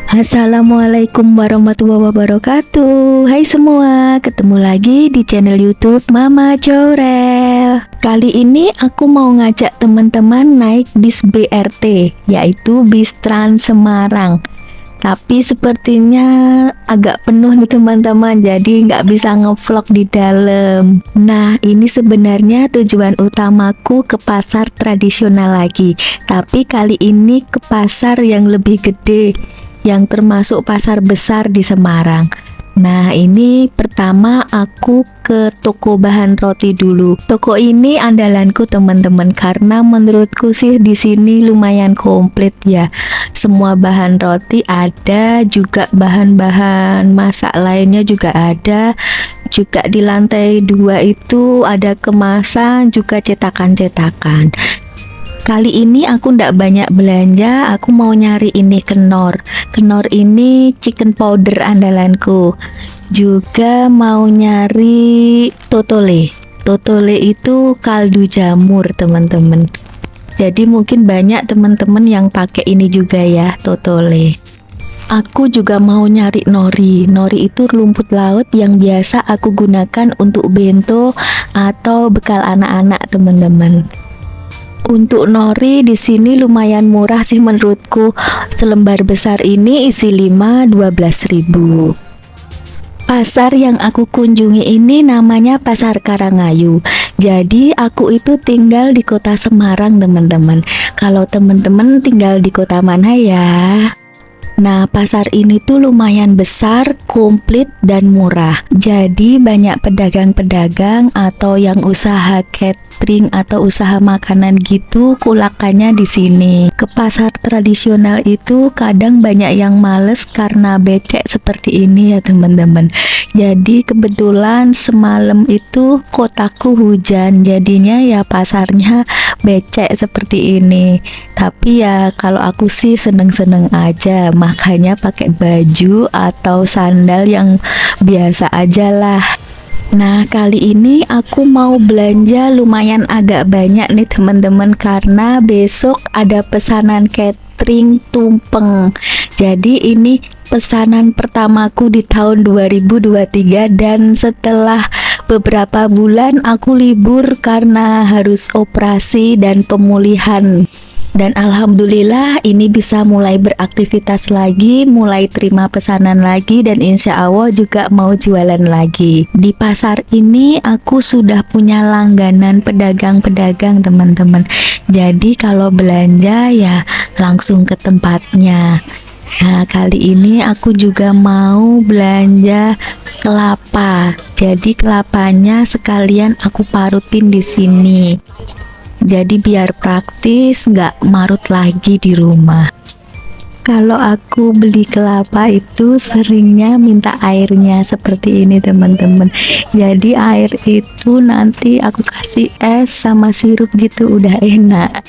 Assalamualaikum warahmatullahi wabarakatuh. Hai semua, ketemu lagi di channel YouTube Mama Corel. Kali ini aku mau ngajak teman-teman naik bis BRT, yaitu bis Trans Semarang. Tapi sepertinya agak penuh nih teman-teman, jadi nggak bisa ngevlog di dalam. Nah, ini sebenarnya tujuan utamaku ke pasar tradisional lagi, tapi kali ini ke pasar yang lebih gede, yang termasuk pasar besar di Semarang. Nah, ini pertama aku ke toko bahan roti dulu. Toko ini andalanku teman-teman, karena menurutku sih di sini lumayan komplit ya. Semua bahan roti ada, juga bahan-bahan masak lainnya juga ada. Juga di lantai 2 itu ada kemasan, juga cetakan-cetakan. Kali ini aku ndak banyak belanja, aku mau nyari ini kenor. Kenor ini chicken powder andalanku. Juga mau nyari totole. Totole itu kaldu jamur teman-teman. Jadi mungkin banyak teman-teman yang pakai ini juga ya, totole. Aku juga mau nyari nori. Nori itu rumput laut yang biasa aku gunakan untuk bento atau bekal anak-anak teman-teman. Untuk nori di sini lumayan murah sih menurutku. Selembar besar ini isi 5 12.000. Pasar yang aku kunjungi ini namanya Pasar Karangayu. Jadi aku itu tinggal di kota Semarang teman-teman. Kalau teman-teman tinggal di kota mana ya? Nah, pasar ini tuh lumayan besar, komplit, dan murah. Jadi banyak pedagang-pedagang atau yang usaha catering atau usaha makanan gitu kulakannya di sini. Ke pasar tradisional itu kadang banyak yang males karena becek seperti ini ya teman-teman. Jadi kebetulan semalam itu kotaku hujan, jadinya ya pasarnya becek seperti ini. Tapi ya kalau aku sih seneng-seneng aja, makanya pakai baju atau sandal yang biasa aja lah. Nah, kali ini aku mau belanja lumayan agak banyak nih teman-teman, karena besok ada pesanan catering tumpeng. Jadi ini pesanan pertamaku di tahun 2023, dan setelah beberapa bulan aku libur karena harus operasi dan pemulihan. Dan alhamdulillah ini bisa mulai beraktivitas lagi, mulai terima pesanan lagi, dan insya Allah juga mau jualan lagi. Di pasar ini aku sudah punya langganan pedagang-pedagang teman-teman. Jadi kalau belanja ya langsung ke tempatnya. Nah, kali ini aku juga mau belanja kelapa. Jadi kelapanya sekalian aku parutin di sini. Jadi biar praktis, nggak marut lagi di rumah. Kalau aku beli kelapa itu seringnya minta airnya seperti ini teman-teman. Jadi air itu nanti aku kasih es sama sirup gitu, udah enak.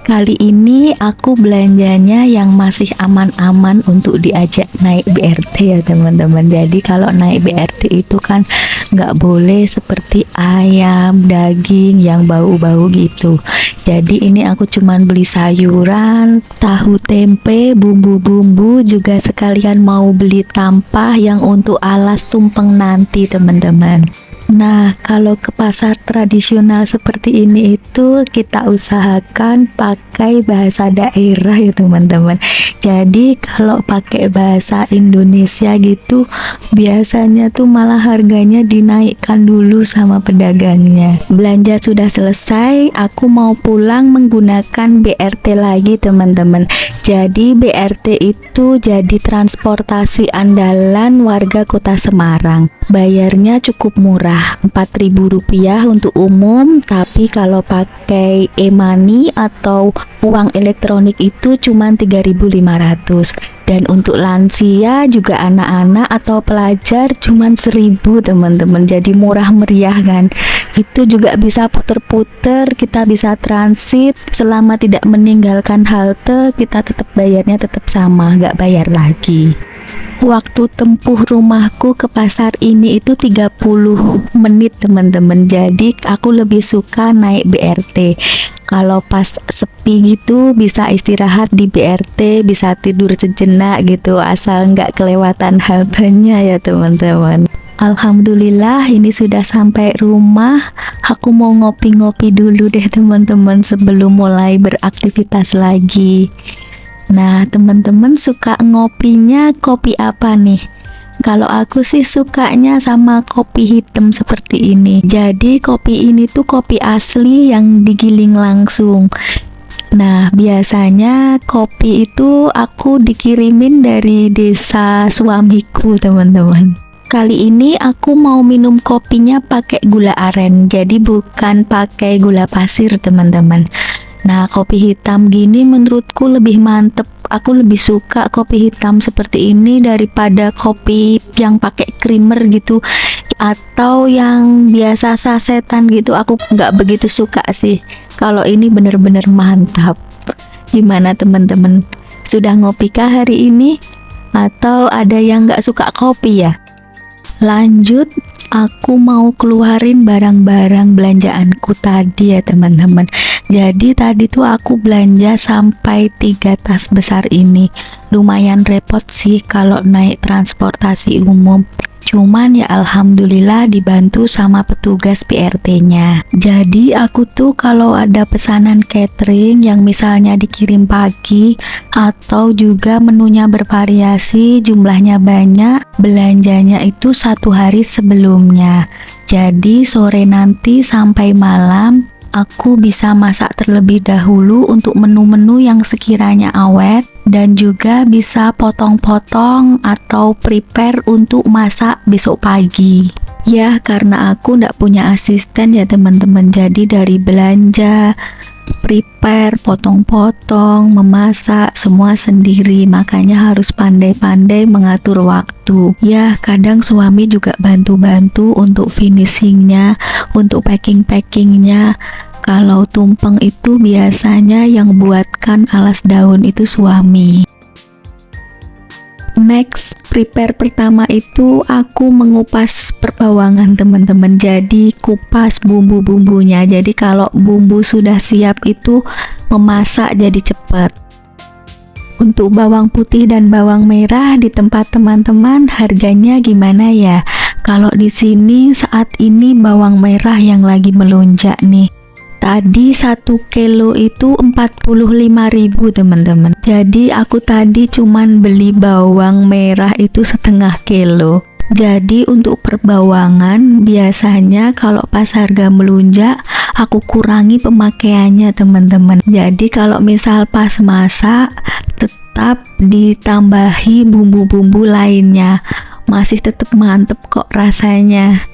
Kali ini aku belanjanya yang masih aman-aman untuk diajak naik BRT ya teman-teman. Jadi kalau naik BRT itu kan nggak boleh seperti ayam, daging yang bau-bau gitu. Jadi ini aku cuman beli sayuran, tahu tempe, bumbu-bumbu, juga sekalian mau beli tampah yang untuk alas tumpeng nanti teman-teman. Nah, kalau ke pasar tradisional seperti ini itu kita usahakan pakai bahasa daerah ya teman-teman. Jadi kalau pakai bahasa Indonesia gitu biasanya tuh malah harganya dinaikkan dulu sama pedagangnya. Belanja sudah selesai, aku mau pulang menggunakan BRT lagi teman-teman. Jadi BRT itu jadi transportasi andalan warga kota Semarang. Bayarnya cukup murah, Rp4.000 untuk umum, tapi kalau pakai e-money atau uang elektronik itu cuma 3.500. Dan untuk lansia juga anak-anak atau pelajar cuma 1.000 teman-teman. Jadi murah meriah kan. Itu juga bisa puter-puter, kita bisa transit selama tidak meninggalkan halte, kita tetap bayarnya tetap sama, nggak bayar lagi. Waktu tempuh rumahku ke pasar ini itu 30 menit teman-teman. Jadi aku lebih suka naik BRT. Kalau pas sepi gitu bisa istirahat di BRT, bisa tidur sejenak gitu, asal nggak kelewatan haltenya ya teman-teman. Alhamdulillah ini sudah sampai rumah. Aku mau ngopi-ngopi dulu deh teman-teman sebelum mulai beraktivitas lagi. Nah, teman-teman suka ngopinya kopi apa nih? Kalau aku sih sukanya sama kopi hitam seperti ini. Jadi kopi ini tuh kopi asli yang digiling langsung. Nah, biasanya kopi itu aku dikirimin dari desa suamiku, teman-teman. Kali ini aku mau minum kopinya pakai gula aren, jadi bukan pakai gula pasir, teman-teman. Nah, kopi hitam gini menurutku lebih mantep. Aku lebih suka kopi hitam seperti ini daripada kopi yang pakai creamer gitu atau yang biasa sasetan gitu. Aku nggak begitu suka sih. Kalau ini bener-bener mantap. Gimana teman-teman? Sudah ngopi kah hari ini? Atau ada yang nggak suka kopi ya? Lanjut, aku mau keluarin barang-barang belanjaanku tadi ya teman-teman. Jadi tadi tuh aku belanja sampai 3 tas besar ini. Lumayan repot sih kalau naik transportasi umum. Cuman ya alhamdulillah dibantu sama petugas BRT-nya. Jadi aku tuh kalau ada pesanan catering yang misalnya dikirim pagi atau juga menunya bervariasi, jumlahnya banyak, belanjanya itu 1 hari sebelumnya. Jadi sore nanti sampai malam aku bisa masak terlebih dahulu untuk menu-menu yang sekiranya awet dan juga bisa potong-potong atau prepare untuk masak besok pagi. Ya, karena aku ndak punya asisten ya teman-teman, jadi dari belanja, prepare, potong-potong, memasak, semua sendiri, makanya harus pandai-pandai mengatur waktu. Ya, kadang suami juga bantu-bantu untuk finishingnya, untuk packing-packingnya. Kalau tumpeng itu biasanya yang buatkan alas daun itu suami. Next, prepare pertama itu aku mengupas perbawangan teman-teman. Jadi kupas bumbu-bumbunya. Jadi kalau bumbu sudah siap itu memasak jadi cepat. Untuk bawang putih dan bawang merah di tempat teman-teman harganya gimana ya? Kalau di sini saat ini bawang merah yang lagi melonjak nih. Tadi 1 kilo itu 45.000 teman-teman. Jadi aku tadi cuman beli bawang merah itu 1/2 kilo. Jadi untuk perbawangan biasanya kalau pas harga melonjak aku kurangi pemakaiannya teman-teman. Jadi kalau misal pas masak tetap ditambahi bumbu-bumbu lainnya. Masih tetap mantep kok rasanya.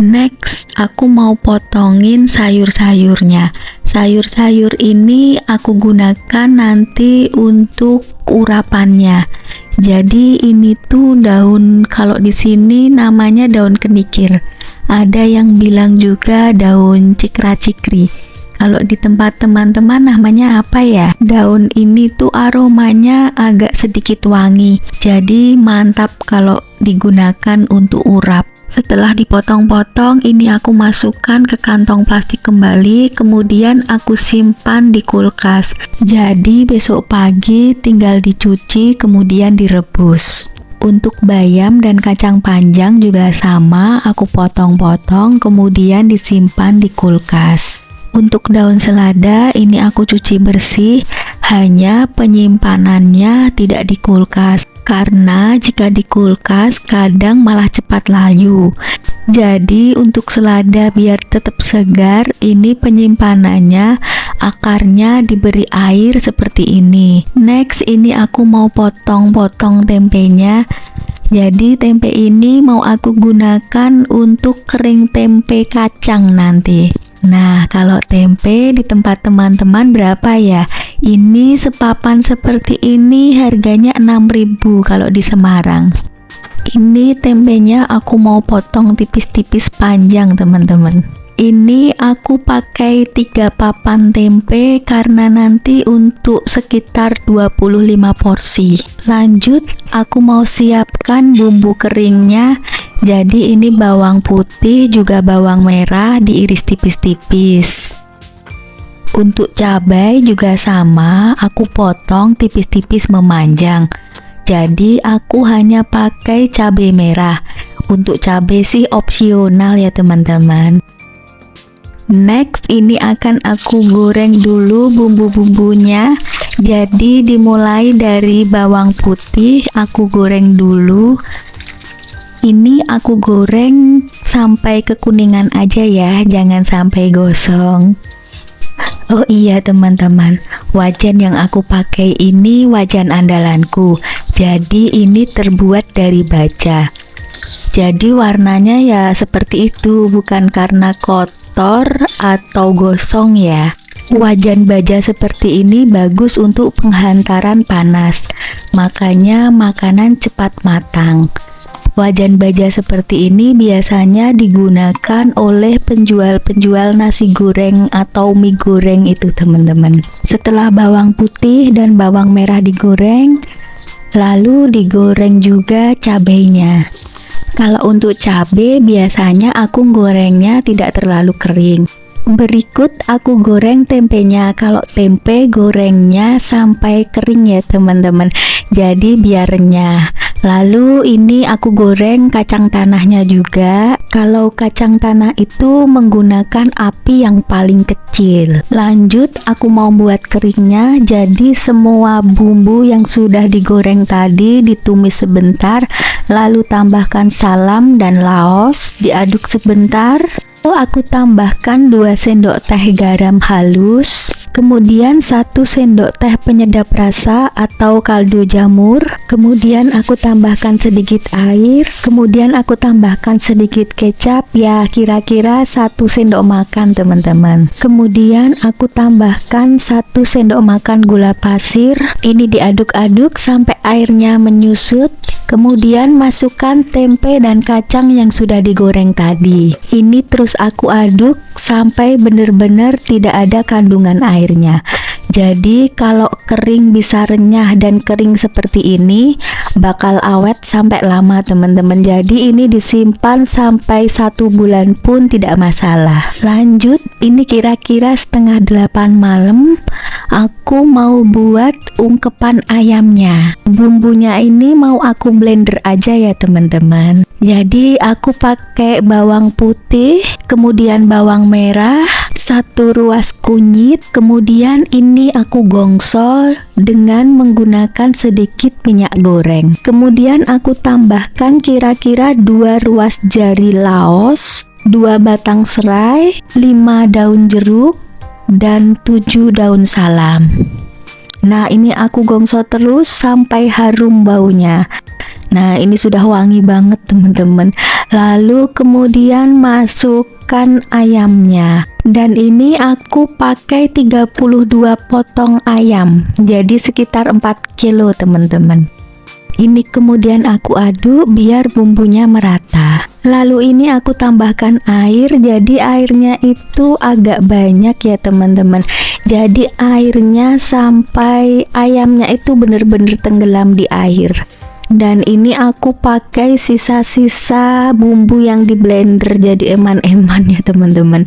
Next, aku mau potongin sayur-sayurnya. Sayur-sayur ini aku gunakan nanti untuk urapannya. Jadi ini tuh daun, kalau di sini namanya daun kenikir. Ada yang bilang juga daun cikra-cikri. Kalau di tempat teman-teman namanya apa ya? Daun ini tuh aromanya agak sedikit wangi. Jadi mantap kalau digunakan untuk urap. Setelah dipotong-potong, ini aku masukkan ke kantong plastik kembali, kemudian aku simpan di kulkas. Jadi besok pagi tinggal dicuci, kemudian direbus. Untuk bayam dan kacang panjang juga sama, aku potong-potong, kemudian disimpan di kulkas. Untuk daun selada, ini aku cuci bersih, hanya penyimpanannya tidak di kulkas. Karena jika di kulkas kadang malah cepat layu. Jadi untuk selada biar tetap segar, ini penyimpanannya akarnya diberi air seperti ini. Next, ini aku mau potong-potong tempenya. Jadi tempe ini mau aku gunakan untuk kering tempe kacang nanti. Nah, kalau tempe di tempat teman-teman berapa ya? Ini sepapan seperti ini harganya 6.000 kalau di Semarang. Ini tempenya aku mau potong tipis-tipis panjang teman-teman. Ini aku pakai 3 papan tempe karena nanti untuk sekitar 25 porsi. Lanjut, aku mau siapkan bumbu keringnya. Jadi ini bawang putih juga bawang merah diiris tipis-tipis. Untuk cabai juga sama, aku potong tipis-tipis memanjang. Jadi aku hanya pakai cabai merah. Untuk cabai sih opsional ya teman-teman. Next, ini akan aku goreng dulu bumbu-bumbunya. Jadi dimulai dari bawang putih, aku goreng dulu. Ini aku goreng sampai kekuningan aja ya, jangan sampai gosong. Oh iya teman-teman, wajan yang aku pakai ini wajan andalanku. Jadi ini terbuat dari baja. Jadi warnanya ya seperti itu, bukan karena kotor atau gosong ya. Wajan baja seperti ini bagus untuk penghantaran panas, makanya makanan cepat matang. Wajan baja seperti ini biasanya digunakan oleh penjual-penjual nasi goreng atau mie goreng itu teman-teman. Setelah bawang putih dan bawang merah digoreng, lalu digoreng juga cabenya. Kalau untuk cabai biasanya aku gorengnya tidak terlalu kering. Berikut aku goreng tempenya. Kalau tempe gorengnya sampai kering ya teman-teman, jadi biar renyah. Lalu ini aku goreng kacang tanahnya juga. Kalau kacang tanah itu menggunakan api yang paling kecil. Lanjut, aku mau buat keringnya. Jadi semua bumbu yang sudah digoreng tadi ditumis sebentar, lalu tambahkan salam dan laos, diaduk sebentar. Lalu aku tambahkan 2 sendok teh garam halus, kemudian 1 sendok teh penyedap rasa atau kaldu jamur, kemudian aku tambahkan sedikit air, kemudian aku tambahkan sedikit kecap, ya kira-kira 1 sendok makan teman-teman. Kemudian aku tambahkan 1 sendok makan gula pasir. Ini diaduk-aduk sampai airnya menyusut. Kemudian masukkan tempe dan kacang yang sudah digoreng tadi. Ini terus aku aduk sampai benar-benar tidak ada kandungan airnya. Jadi kalau kering bisa renyah dan kering seperti ini bakal awet sampai lama teman-teman. Jadi ini disimpan sampai 1 bulan pun tidak masalah. Lanjut, ini kira-kira setengah 8 malam aku mau buat ungkepan ayamnya. Bumbunya ini mau aku blender aja ya teman-teman. Jadi aku pakai bawang putih, kemudian bawang merah, 1 ruas kunyit, kemudian ini aku gongso dengan menggunakan sedikit minyak goreng. Kemudian aku tambahkan kira-kira 2 ruas jari laos, 2 batang serai, 5 daun jeruk, dan 7 daun salam. Nah ini aku gongso terus sampai harum baunya. Nah ini sudah wangi banget teman-teman. Lalu kemudian masukkan ayamnya. Dan ini aku pakai 32 potong ayam, jadi sekitar 4 kilo teman-teman. Ini kemudian aku aduk biar bumbunya merata. Lalu ini aku tambahkan air, jadi airnya itu agak banyak ya teman-teman. Jadi airnya sampai ayamnya itu benar-benar tenggelam di air. Dan ini aku pakai sisa-sisa bumbu yang di blender jadi eman-eman ya teman-teman.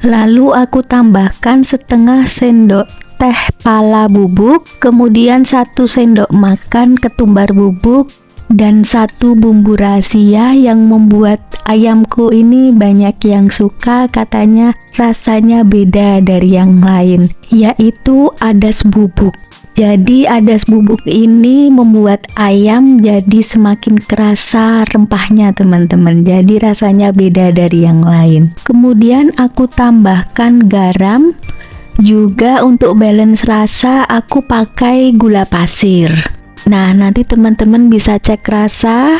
Lalu aku tambahkan setengah sendok teh pala bubuk, kemudian 1 sendok makan ketumbar bubuk, dan 1 bumbu rahasia yang membuat ayamku ini banyak yang suka, katanya rasanya beda dari yang lain, yaitu adas bubuk. Jadi adas bubuk ini membuat ayam jadi semakin kerasa rempahnya teman-teman. Jadi rasanya beda dari yang lain. Kemudian aku tambahkan garam. Juga untuk balance rasa aku pakai gula pasir. Nah nanti teman-teman bisa cek rasa,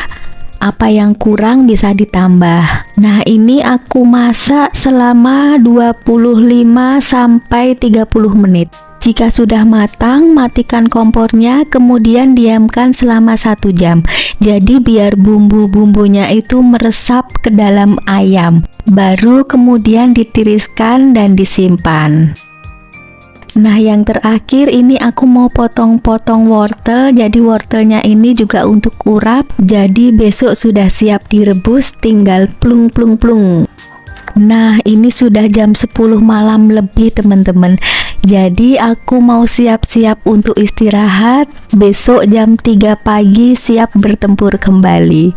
apa yang kurang bisa ditambah. Nah ini aku masak selama 25 sampai 30 menit. Jika sudah matang, matikan kompornya, kemudian diamkan selama 1 jam. Jadi biar bumbu-bumbunya itu meresap ke dalam ayam. Baru kemudian ditiriskan dan disimpan. Nah, yang terakhir ini aku mau potong-potong wortel. Jadi wortelnya ini juga untuk urap. Jadi besok sudah siap direbus, tinggal plung plung plung. Nah, ini sudah jam 10 malam lebih teman-teman. Jadi aku mau siap-siap untuk istirahat. Besok jam 3 pagi siap bertempur kembali.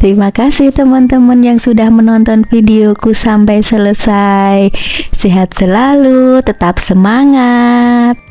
Terima kasih teman-teman yang sudah menonton videoku sampai selesai. Sehat selalu, tetap semangat.